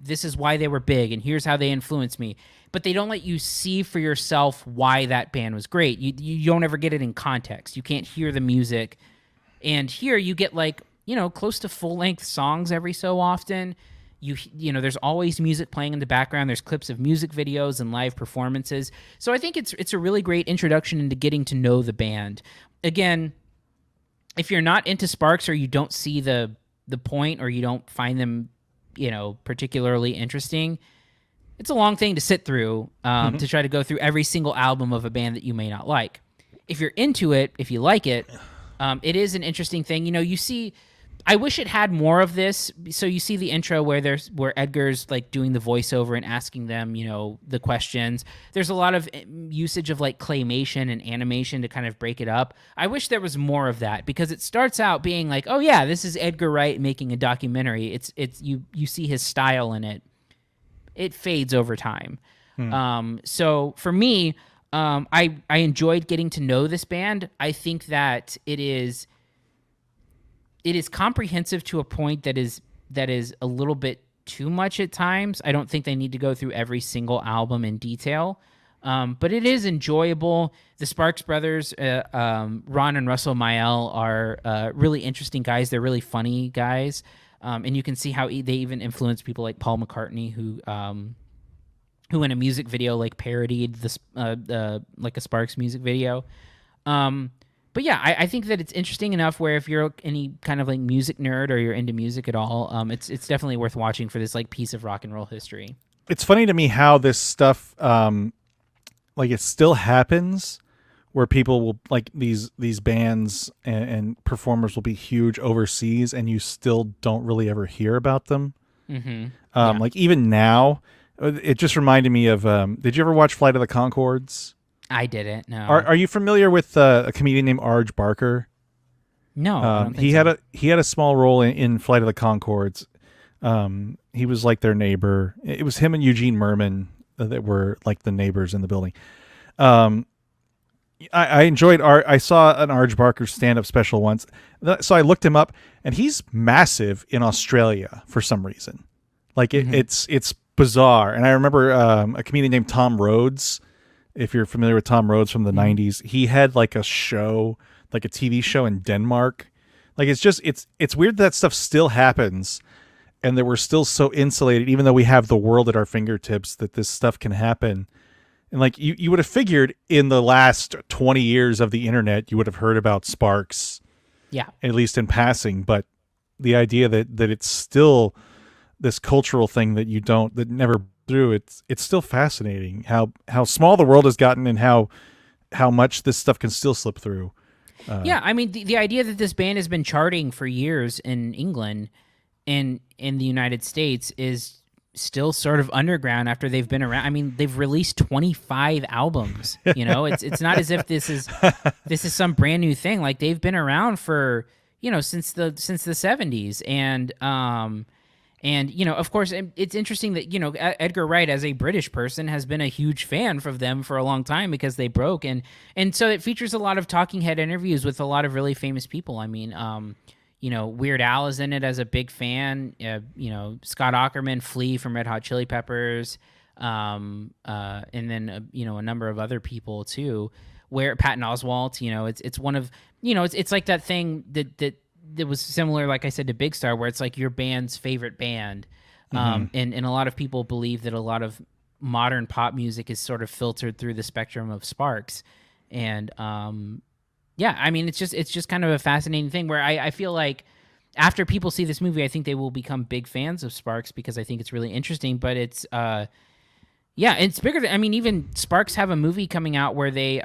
this is why they were big, and here's how they influenced me. But they don't let you see for yourself why that band was great. You don't ever get it in context. You can't hear the music. And here you get close to full-length songs every so often. There's always music playing in the background. There's clips of music videos and live performances. So I think it's a really great introduction into getting to know the band. Again, if you're not into Sparks, or you don't see the point, or you don't find them, particularly interesting, it's a long thing to sit through to try to go through every single album of a band that you may not like. If you're into it, if you like it, it is an interesting thing. You see I wish it had more of this. So you see the intro where Edgar's like doing the voiceover and asking them, the questions. There's a lot of usage of like claymation and animation to kind of break it up. I wish there was more of that, because it starts out being like, oh yeah, this is Edgar Wright making a documentary. It's you see his style in it. It fades over time. So for me, I enjoyed getting to know this band. I think that it is comprehensive to a point that is a little bit too much at times. I don't think they need to go through every single album in detail, but it is enjoyable. The Sparks brothers, Ron and Russell Mael, are really interesting guys. They're really funny guys, and you can see how they even influence people like Paul McCartney, who in a music video like parodied this like a Sparks music video. But yeah, I think that it's interesting enough where if you're any kind of like music nerd or you're into music at all, it's definitely worth watching for this like piece of rock and roll history. It's funny to me how this stuff, like it still happens, where people will like these bands and performers will be huge overseas, and you still don't really ever hear about them. Mm-hmm. Like even now, it just reminded me of. Did you ever watch Flight of the Conchords? I didn't. No. Are you familiar with a comedian named Arj Barker? No. I don't think he had a small role in Flight of the Conchords. He was like their neighbor. It was him and Eugene Merman that were like the neighbors in the building. I enjoyed I saw an Arj Barker stand-up special once, so I looked him up, and he's massive in Australia for some reason. Like it's bizarre. And I remember a comedian named Tom Rhodes. If you're familiar with Tom Rhodes from the 90s, he had like a show, like a TV show in Denmark. Like it's weird that stuff still happens, and that we're still so insulated, even though we have the world at our fingertips, that this stuff can happen. And like you would have figured in the last 20 years of the internet, you would have heard about Sparks, at least in passing. But the idea that it's still this cultural thing that never through, it's still fascinating how small the world has gotten, and how much this stuff can still slip through. I mean, the idea that this band has been charting for years in England and in the United States is still sort of underground after they've been around. I mean, they've released 25 albums. It's not as if this is some brand new thing. Like, they've been around for since the 70s, and, of course, it's interesting that, Edgar Wright, as a British person, has been a huge fan of them for a long time because they broke. And so it features a lot of talking head interviews with a lot of really famous people. I mean, Weird Al is in it as a big fan. Scott Aukerman, Flea from Red Hot Chili Peppers, and then, a number of other people, too, where Patton Oswalt, it's one of, it's like that thing that was similar, like I said, to Big Star, where it's like your band's favorite band. And a lot of people believe that a lot of modern pop music is sort of filtered through the spectrum of Sparks. And I mean, it's just kind of a fascinating thing where I feel like after people see this movie, I think they will become big fans of Sparks, because I think it's really interesting. But it's it's bigger than, I mean, even Sparks have a movie coming out where they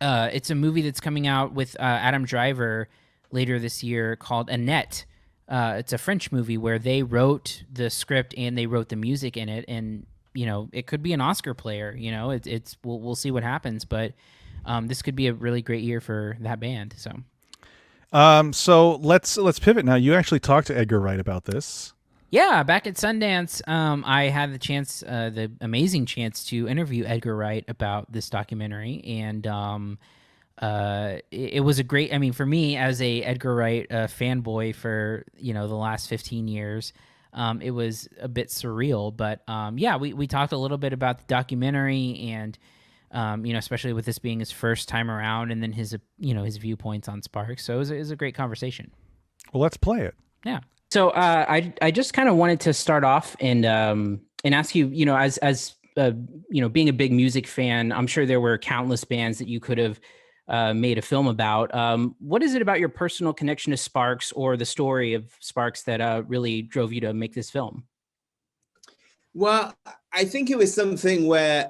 it's a movie that's coming out with Adam Driver later this year called Annette. It's a French movie where they wrote the script and they wrote the music in it, and it could be an Oscar player. It's we'll see what happens, but this could be a really great year for that band. So let's pivot now. You actually talked to Edgar Wright about this. Yeah, back at Sundance, I had the amazing chance to interview Edgar Wright about this documentary, and it was a great, I mean, for me as a Edgar Wright fanboy for, the last 15 years, it was a bit surreal, but we talked a little bit about the documentary and, especially with this being his first time around, and then his viewpoints on Sparks. So it was a great conversation. Well, let's play it. Yeah. So I just kind of wanted to start off and ask you, as being a big music fan, I'm sure there were countless bands that you could have made a film about. What is it about your personal connection to Sparks, or the story of Sparks, that really drove you to make this film? Well, I think it was something where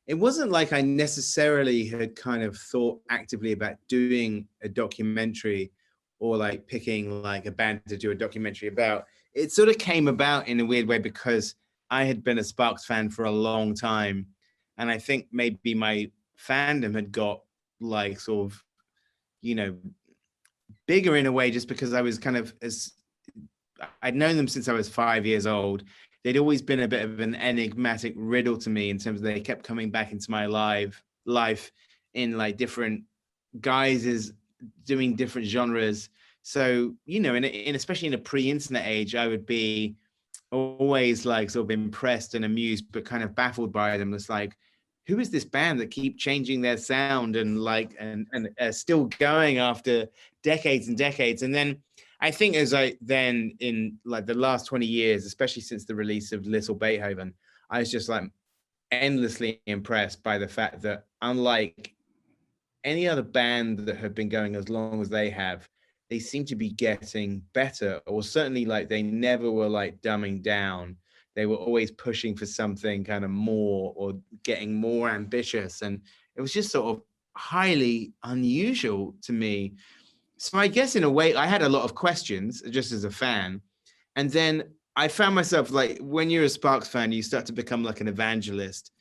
it wasn't like I necessarily had kind of thought actively about doing a documentary or like picking like a band to do a documentary about. It sort of came about in a weird way because I had been a Sparks fan for a long time. And I think maybe my fandom had got like sort of, you know, bigger in a way just because I was kind of, as I'd known them since I was 5 years old. They'd always been a bit of an enigmatic riddle to me in terms of they kept coming back into my life in like different guises, doing different genres. So, you know, in especially in a pre-internet age, I would be always like sort of impressed and amused, but kind of baffled by them. It's like, who is this band that keep changing their sound and like and still going after decades and decades? And then I think as I then in like the last 20 years, especially since the release of Little Beethoven, I was just like endlessly impressed by the fact that unlike any other band that have been going as long as they have, they seem to be getting better, or certainly like they never were like dumbing down. They were always pushing for something kind of more or getting more ambitious. And it was just sort of highly unusual to me. So I guess in a way, I had a lot of questions just as a fan. And then I found myself like, when you're a Sparks fan, you start to become like an evangelist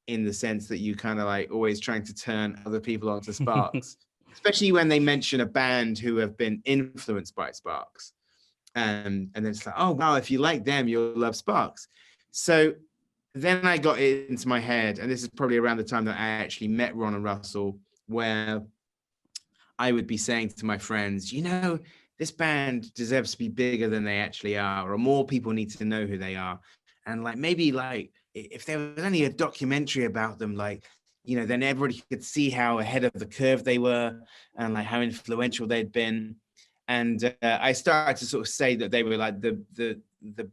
in the sense that you kind of like always trying to turn other people onto Sparks, especially when they mention a band who have been influenced by Sparks. And then it's like, oh, wow, if you like them, you'll love Sparks. So then I got it into my head, and this is probably around the time that I actually met Ron and Russell, where I would be saying to my friends, you know, this band deserves to be bigger than they actually are, or more people need to know who they are. And like, maybe like if there was only a documentary about them, like, you know, then everybody could see how ahead of the curve they were and like how influential they'd been. And I started to sort of say that they were like the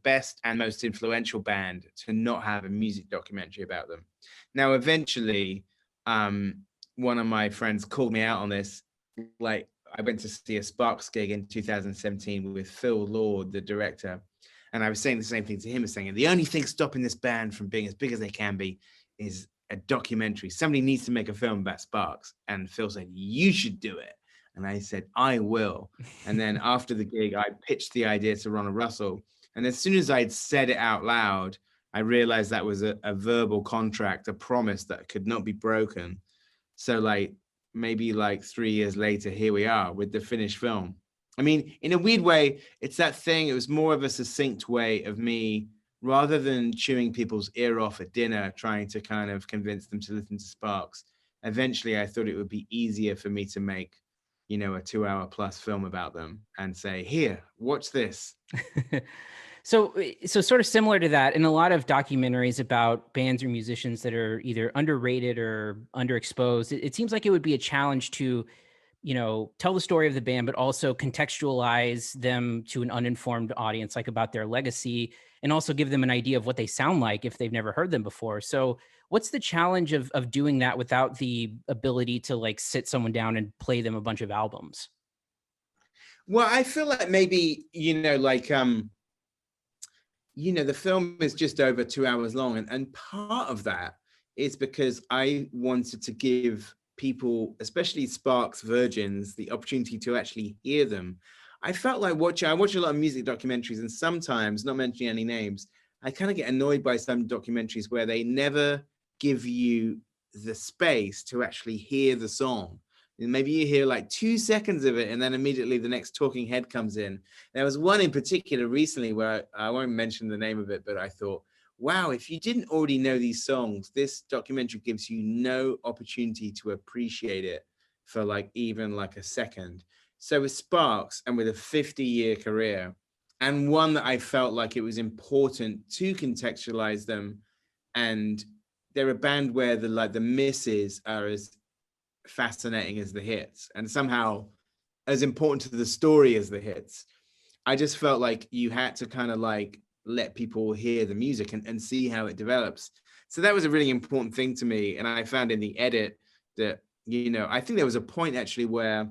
best and most influential band to not have a music documentary about them. Now, eventually, one of my friends called me out on this. Like, I went to see a Sparks gig in 2017 with Phil Lord, the director. And I was saying the same thing to him, as saying, the only thing stopping this band from being as big as they can be is a documentary. Somebody needs to make a film about Sparks. And Phil said, you should do it. And I said, I will. And then after the gig, I pitched the idea to Ron and Russell. And as soon as I'd said it out loud, I realized that was a verbal contract, a promise that could not be broken. So like maybe like 3 years later, here we are with the finished film. I mean, in a weird way, it's that thing. It was more of a succinct way of me, rather than chewing people's ear off at dinner, trying to kind of convince them to listen to Sparks. Eventually, I thought it would be easier for me to make, you know, a 2-hour plus film about them and say, here, watch this. So sort of similar to that, in a lot of documentaries about bands or musicians that are either underrated or underexposed, it seems like it would be a challenge to, you know, tell the story of the band, but also contextualize them to an uninformed audience, like about their legacy, and also give them an idea of what they sound like if they've never heard them before. So what's the challenge of doing that without the ability to like sit someone down and play them a bunch of albums? Well, I feel like maybe, you know, like, you know, the film is just over 2 hours long. And part of that is because I wanted to give people, especially Sparks virgins, the opportunity to actually hear them. I felt like I watch a lot of music documentaries, and sometimes, not mentioning any names, I kind of get annoyed by some documentaries where they never give you the space to actually hear the song. And maybe you hear like 2 seconds of it, and then immediately the next talking head comes in. There was one in particular recently where I won't mention the name of it, but I thought, wow, if you didn't already know these songs, this documentary gives you no opportunity to appreciate it for like even like a second. So with Sparks, and with a 50-year career, and one that I felt like it was important to contextualize them, and they're a band where the misses are as fascinating as the hits, and somehow as important to the story as the hits. I just felt like you had to kind of like let people hear the music and see how it develops. So that was a really important thing to me. And I found in the edit that, you know, I think there was a point actually where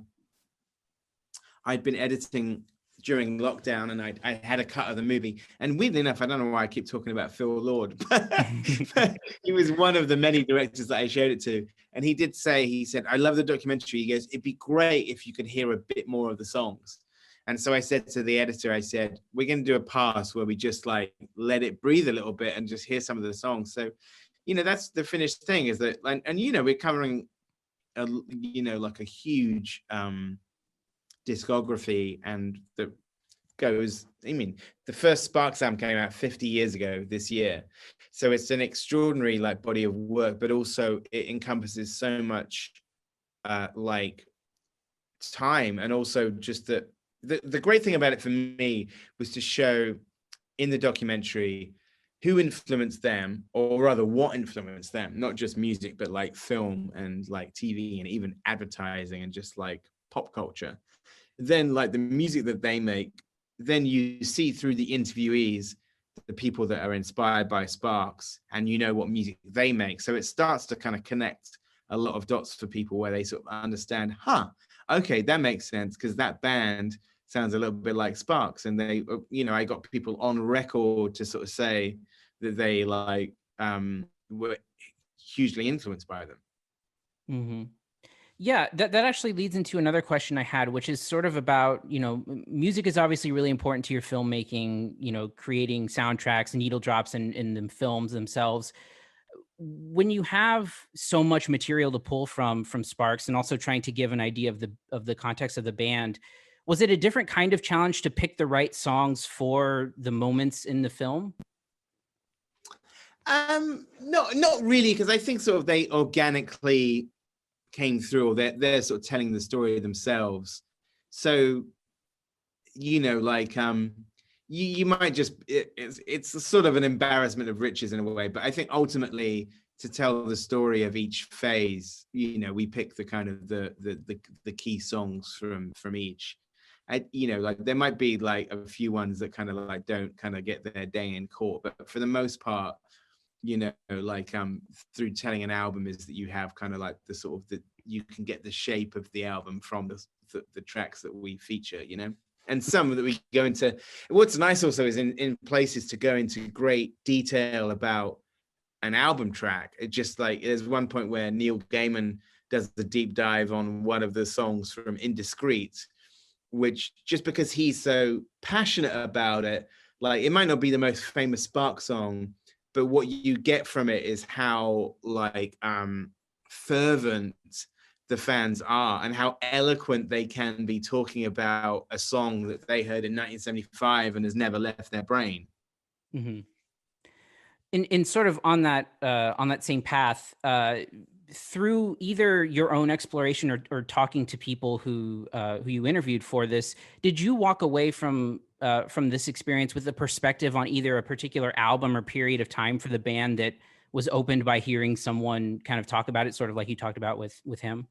I'd been editing during lockdown, and I had a cut of the movie. And weirdly enough, I don't know why I keep talking about Phil Lord, but he was one of the many directors that I showed it to. And he did say, he said, I love the documentary. He goes, it'd be great if you could hear a bit more of the songs. And so I said to the editor, I said, we're going to do a pass where we just like let it breathe a little bit and just hear some of the songs. So, you know, that's the finished thing is that, and you know, we're covering, you know, like a huge discography and that goes, I mean, the first Sparks album came out 50 years ago this year. So it's an extraordinary like body of work, but also it encompasses so much like time. And also just that the great thing about it for me was to show in the documentary who influenced them, or rather what influenced them, not just music, but like film and like TV and even advertising and just like pop culture. Then like the music that they make, then you see through the interviewees, the people that are inspired by Sparks, and you know what music they make. So it starts to kind of connect a lot of dots for people where they sort of understand, okay, that makes sense because that band sounds a little bit like Sparks. And they, you know, I got people on record to sort of say that they like were hugely influenced by them. Mm-hmm. Yeah, that actually leads into another question I had, which is sort of about, you know, music is obviously really important to your filmmaking, you know, creating soundtracks and needle drops in the films themselves. When you have so much material to pull from Sparks and also trying to give an idea of the context of the band, was it a different kind of challenge to pick the right songs for the moments in the film? No, not really, because I think sort of they organically came through, or they're sort of telling the story themselves. So, you know, like you might just it's a sort of an embarrassment of riches in a way, but I think ultimately to tell the story of each phase, you know, we pick the kind of the key songs from each. You know, like there might be like a few ones that kind of like don't kind of get their day in court, but for the most part, you know, like through telling an album is that you have kind of like the sort of you can get the shape of the album from the tracks that we feature, you know, and some that we go into. What's nice also is in places to go into great detail about an album track. It just like there's one point where Neil Gaiman does the deep dive on one of the songs from Indiscreet, which just because he's so passionate about it, like it might not be the most famous Spark song, but what you get from it is how like fervent the fans are and how eloquent they can be talking about a song that they heard in 1975 and has never left their brain. Mm-hmm. In sort of on that same path, through either your own exploration or talking to people who you interviewed for this, did you walk away from this experience with a perspective on either a particular album or period of time for the band that was opened by hearing someone kind of talk about it, sort of like you talked about with him?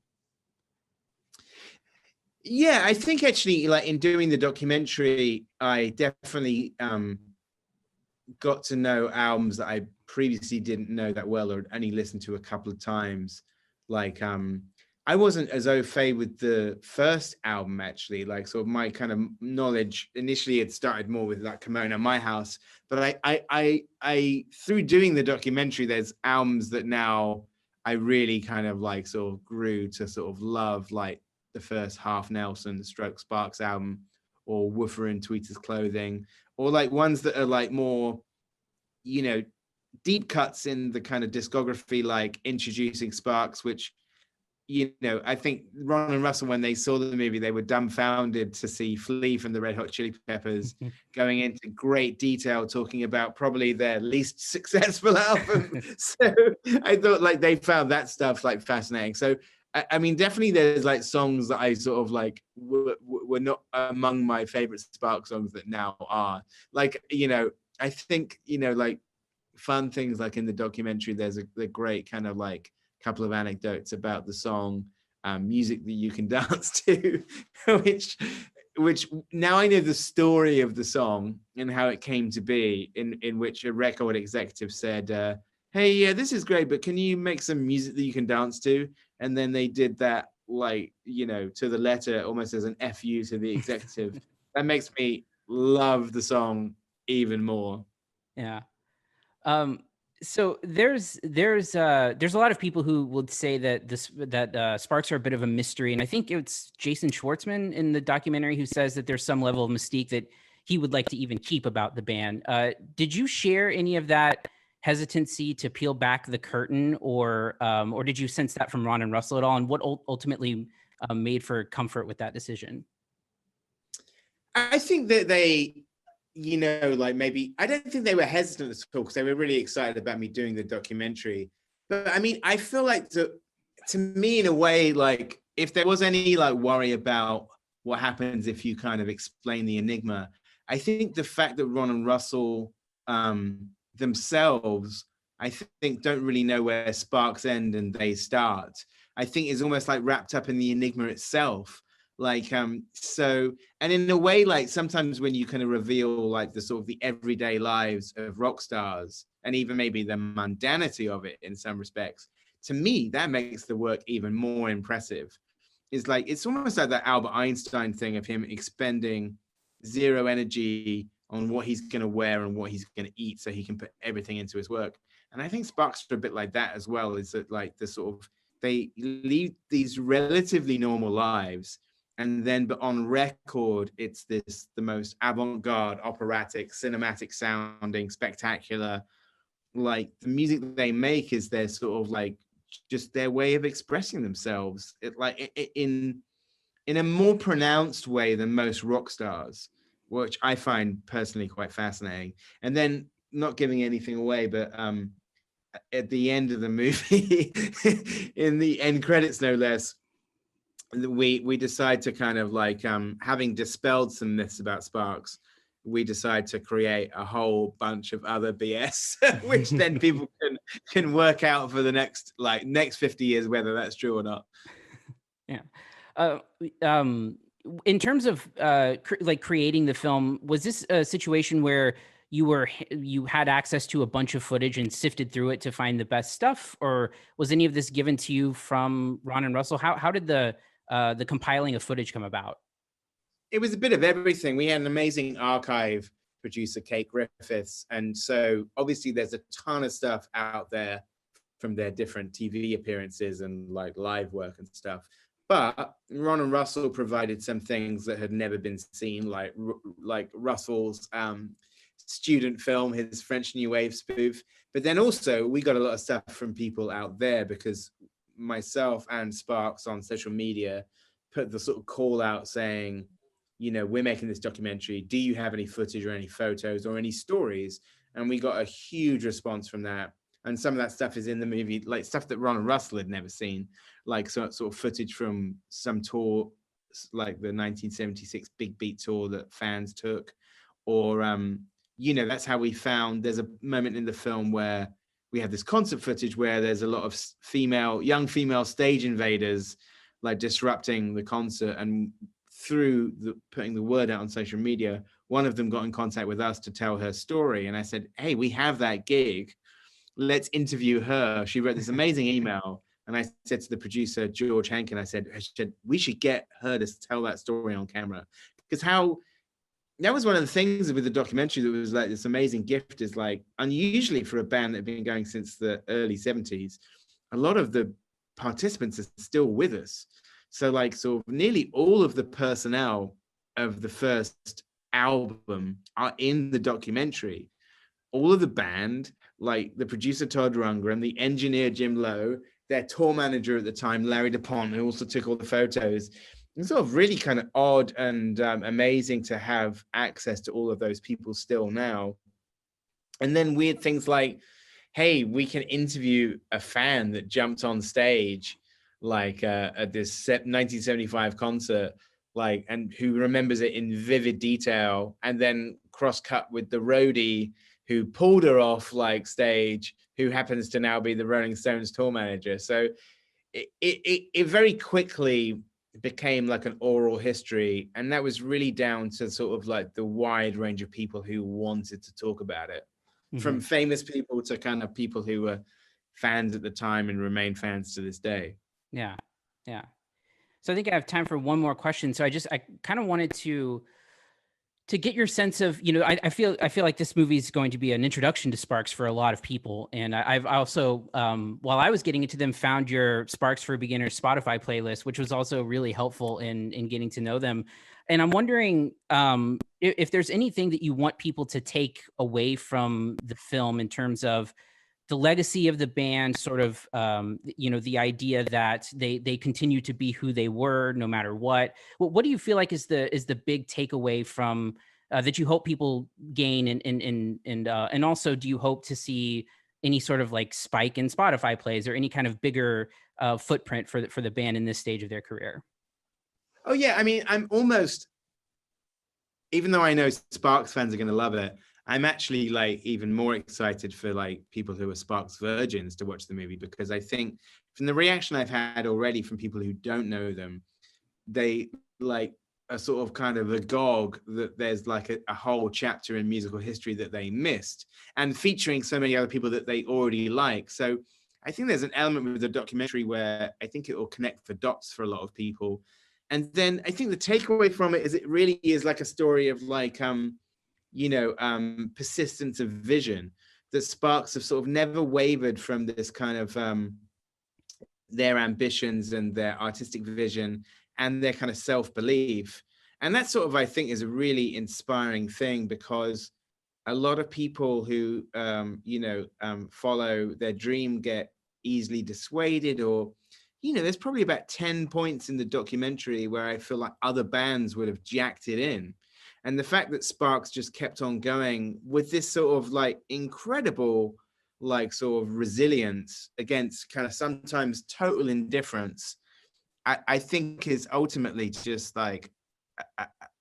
Yeah, I think actually, like in doing the documentary, I definitely got to know albums that I previously didn't know that well or only listened to a couple of times. Like I wasn't as au fait with the first album actually, like sort of my kind of knowledge initially had started more with like Kimono My House, but I through doing the documentary there's albums that now I really kind of like sort of grew to sort of love, like the first Half Nelson Stroke Sparks album, or Woofer in Tweeter's Clothing, or like ones that are like more, you know, deep cuts in the kind of discography, like Introducing Sparks, which, you know, I think Ron and Russell, when they saw the movie, they were dumbfounded to see Flea from the Red Hot Chili Peppers going into great detail, talking about probably their least successful album. So I thought like they found that stuff like fascinating. So, I mean, definitely there's like songs that I sort of like were not among my favorite Spark songs that now are. Like, you know, I think, you know, like fun things like in the documentary, there's a great kind of like couple of anecdotes about the song Music That You Can Dance To, which now I know the story of the song and how it came to be, in which a record executive said, hey, yeah, this is great, but can you make some music that you can dance to? And then they did that, like, you know, to the letter, almost as an FU to the executive. That makes me love the song even more. Yeah. So there's a lot of people who would say that Sparks are a bit of a mystery, and I think it's Jason Schwartzman in the documentary who says that there's some level of mystique that he would like to even keep about the band. Did you share any of that hesitancy to peel back the curtain, or did you sense that from Ron and Russell at all? And what ultimately made for comfort with that decision? I think that they, like maybe, I don't think they were hesitant at all because they were really excited about me doing the documentary. But I mean, I feel like to me, in a way, like if there was any like worry about what happens if you kind of explain the enigma, I think the fact that Ron and Russell themselves, I think, don't really know where Sparks end and they start, I think is almost like wrapped up in the enigma itself. Like, so, and in a way, like sometimes when you kind of reveal like the sort of the everyday lives of rock stars and even maybe the mundanity of it in some respects, to me, that makes the work even more impressive. It's like, it's almost like that Albert Einstein thing of him expending zero energy on what he's going to wear and what he's going to eat so he can put everything into his work. And I think Sparks are a bit like that as well, is that like the sort of, they lead these relatively normal lives. And then, but on record, it's the most avant-garde, operatic, cinematic sounding, spectacular. Like the music that they make is their sort of like just their way of expressing themselves. In a more pronounced way than most rock stars, which I find personally quite fascinating. And then, not giving anything away, but at the end of the movie, in the end credits, no less, we decide to kind of like, having dispelled some myths about Sparks, we decide to create a whole bunch of other BS, which then people can work out for the next 50 years, whether that's true or not. Yeah. In terms of creating the film, was this a situation where you had access to a bunch of footage and sifted through it to find the best stuff, or was any of this given to you from Ron and Russell? How did the compiling of footage come about? It was a bit of everything. We had an amazing archive producer, Kate Griffiths, and so obviously there's a ton of stuff out there from their different TV appearances and like live work and stuff. But Ron and Russell provided some things that had never been seen, like Russell's student film, his French New Wave spoof. But then also we got a lot of stuff from people out there, because myself and Sparks on social media put the sort of call out saying, we're making this documentary. Do you have any footage or any photos or any stories? And we got a huge response from that. And some of that stuff is in the movie, like stuff that Ron and Russell had never seen, like sort of footage from some tour, like the 1976 Big Beat tour that fans took. Or, that's how we found, there's a moment in the film where we have this concert footage where there's a lot of young female stage invaders, like disrupting the concert. And through putting the word out on social media, one of them got in contact with us to tell her story. And I said, hey, we have that gig. Let's interview her. She wrote this amazing email. And I said to the producer, George Henkin, I said, we should get her to tell that story on camera. Because that was one of the things with the documentary that was like this amazing gift, is like, unusually for a band that had been going since the early 70s, a lot of the participants are still with us. So like sort of nearly all of the personnel of the first album are in the documentary. All of the band, like the producer Todd Rundgren, the engineer Jim Lowe, their tour manager at the time, Larry DuPont, who also took all the photos. It's sort of really kind of odd and amazing to have access to all of those people still now. And then weird things like, hey, we can interview a fan that jumped on stage like at this 1975 concert, like, and who remembers it in vivid detail, and then cross-cut with the roadie who pulled her off like stage, who happens to now be the Rolling Stones tour manager. So it very quickly became like an oral history, and that was really down to sort of like the wide range of people who wanted to talk about it, from famous people to kind of people who were fans at the time and remain fans to this day. Yeah. So I think I have time for one more question. So I kind of wanted to to get your sense of, you know, I feel like this movie is going to be an introduction to Sparks for a lot of people. And I've also, while I was getting into them, found your Sparks for Beginners Spotify playlist, which was also really helpful in getting to know them. And I'm wondering if there's anything that you want people to take away from the film in terms of the legacy of the band, sort of, you know, the idea that they continue to be who they were no matter what. What do you feel like is the big takeaway from that you hope people gain, and also do you hope to see any sort of like spike in Spotify plays or any kind of bigger footprint for the band in this stage of their career? Oh yeah, I mean, I'm almost, even though I know Sparks fans are going to love it, I'm actually like even more excited for like people who are Sparks virgins to watch the movie, because I think from the reaction I've had already from people who don't know them, they like are sort of kind of agog that there's like a whole chapter in musical history that they missed, and featuring so many other people that they already like. So I think there's an element with the documentary where I think it will connect the dots for a lot of people. And then I think the takeaway from it is it really is like a story of like, persistence of vision. The Sparks have sort of never wavered from this kind of their ambitions and their artistic vision and their kind of self-belief. And that sort of, I think, is a really inspiring thing, because a lot of people who, follow their dream get easily dissuaded, or, you know, there's probably about 10 points in the documentary where I feel like other bands would have jacked it in. And the fact that Sparks just kept on going with this sort of like incredible, like sort of resilience against kind of sometimes total indifference, I think is ultimately just like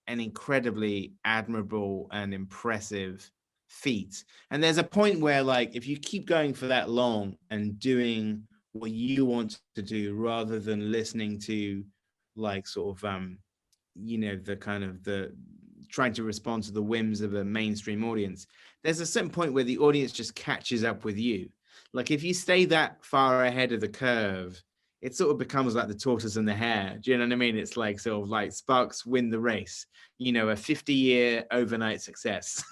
an incredibly admirable and impressive feat. And there's a point where like, if you keep going for that long and doing what you want to do rather than listening to like sort of, the trying to respond to the whims of a mainstream audience, there's a certain point where the audience just catches up with you. Like if you stay that far ahead of the curve, it sort of becomes like the tortoise and the hare. Do you know what I mean? It's like sort of like Sparks win the race, you know, a 50-year overnight success.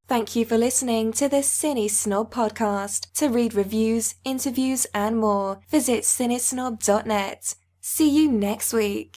Thank you for listening to the CineSnob Podcast. To read reviews, interviews, and more, visit cinesnob.net. See you next week.